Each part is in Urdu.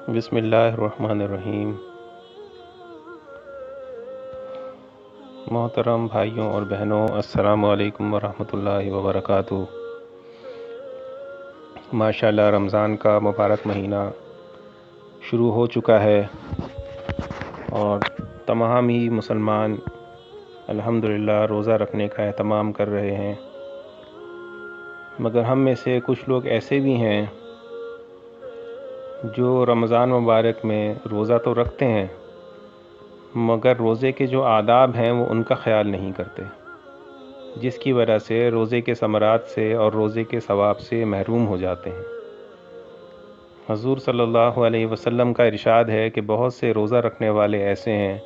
بسم اللہ الرحمن الرحیم۔ محترم بھائیوں اور بہنوں، السلام علیکم ورحمۃ اللہ وبرکاتہ۔ ماشاءاللہ رمضان کا مبارک مہینہ شروع ہو چکا ہے اور تمام ہی مسلمان الحمدللہ روزہ رکھنے کا اہتمام کر رہے ہیں، مگر ہم میں سے کچھ لوگ ایسے بھی ہیں جو رمضان مبارک میں روزہ تو رکھتے ہیں مگر روزے کے جو آداب ہیں وہ ان کا خیال نہیں کرتے، جس کی وجہ سے روزے کے ثمرات سے اور روزے کے ثواب سے محروم ہو جاتے ہیں۔ حضور صلی اللہ علیہ وسلم کا ارشاد ہے کہ بہت سے روزہ رکھنے والے ایسے ہیں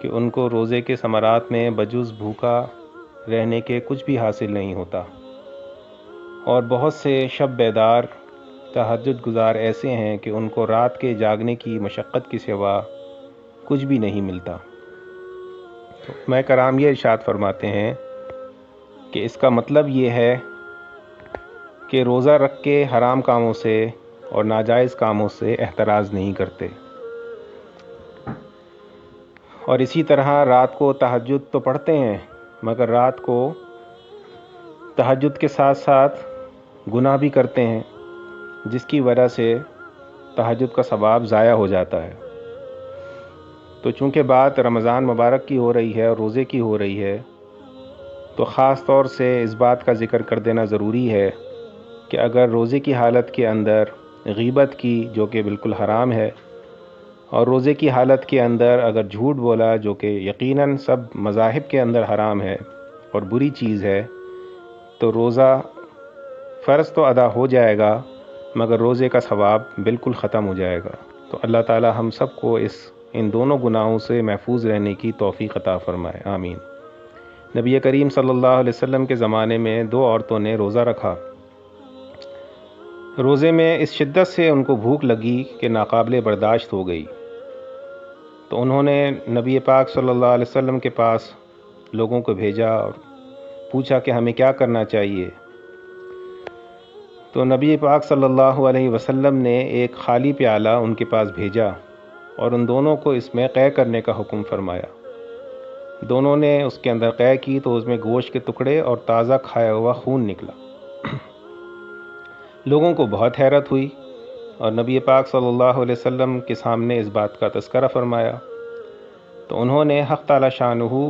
کہ ان کو روزے کے ثمرات میں بجز بھوکا رہنے کے کچھ بھی حاصل نہیں ہوتا، اور بہت سے شب بیدار تہجد گزار ایسے ہیں کہ ان کو رات کے جاگنے کی مشقت کے سوا کچھ بھی نہیں ملتا۔ تو میں کرام یہ ارشاد فرماتے ہیں کہ اس کا مطلب یہ ہے کہ روزہ رکھ کے حرام کاموں سے اور ناجائز کاموں سے احتراز نہیں کرتے، اور اسی طرح رات کو تہجد تو پڑھتے ہیں مگر رات کو تہجد کے ساتھ ساتھ گناہ بھی کرتے ہیں، جس کی وجہ سے تہجد کا ثواب ضائع ہو جاتا ہے۔ تو چونکہ بات رمضان مبارک کی ہو رہی ہے اور روزے کی ہو رہی ہے، تو خاص طور سے اس بات کا ذکر کر دینا ضروری ہے کہ اگر روزے کی حالت کے اندر غیبت کی، جو کہ بالکل حرام ہے، اور روزے کی حالت کے اندر اگر جھوٹ بولا، جو کہ یقیناً سب مذاہب کے اندر حرام ہے اور بری چیز ہے، تو روزہ فرض تو ادا ہو جائے گا مگر روزے کا ثواب بالکل ختم ہو جائے گا۔ تو اللہ تعالی ہم سب کو ان دونوں گناہوں سے محفوظ رہنے کی توفیق عطا فرمائے، آمین۔ نبی کریم صلی اللہ علیہ وسلم کے زمانے میں 2 عورتوں نے روزہ رکھا۔ روزے میں اس شدت سے ان کو بھوک لگی کہ ناقابل برداشت ہو گئی، تو انہوں نے نبی پاک صلی اللہ علیہ وسلم کے پاس لوگوں کو بھیجا اور پوچھا کہ ہمیں کیا کرنا چاہیے۔ تو نبی پاک صلی اللہ علیہ وسلم نے ایک خالی پیالہ ان کے پاس بھیجا اور ان دونوں کو اس میں قے کرنے کا حکم فرمایا۔ دونوں نے اس کے اندر قے کی تو اس میں گوشت کے ٹکڑے اور تازہ کھایا ہوا خون نکلا۔ لوگوں کو بہت حیرت ہوئی اور نبی پاک صلی اللہ علیہ وسلم کے سامنے اس بات کا تذکرہ فرمایا، تو انہوں نے حق تعالی شانہ،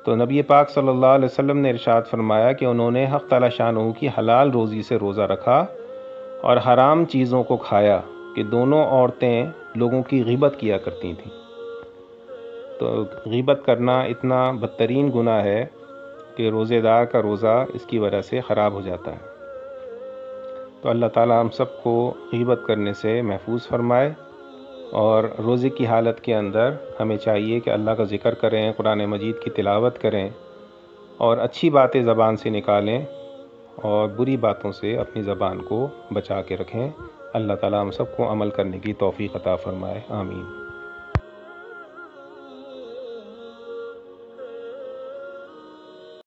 تو نبی پاک صلی اللہ علیہ وسلم نے ارشاد فرمایا کہ انہوں نے حق تعالی شانہ کی حلال روزی سے روزہ رکھا اور حرام چیزوں کو کھایا، کہ دونوں عورتیں لوگوں کی غیبت کیا کرتی تھیں۔ تو غیبت کرنا اتنا بدترین گناہ ہے کہ روزے دار کا روزہ اس کی وجہ سے خراب ہو جاتا ہے۔ تو اللہ تعالی ہم سب کو غیبت کرنے سے محفوظ فرمائے، اور روزے کی حالت کے اندر ہمیں چاہیے کہ اللہ کا ذکر کریں، قرآن مجید کی تلاوت کریں اور اچھی باتیں زبان سے نکالیں اور بری باتوں سے اپنی زبان کو بچا کے رکھیں۔ اللہ تعالی ہم سب کو عمل کرنے کی توفیق عطا فرمائے، آمین۔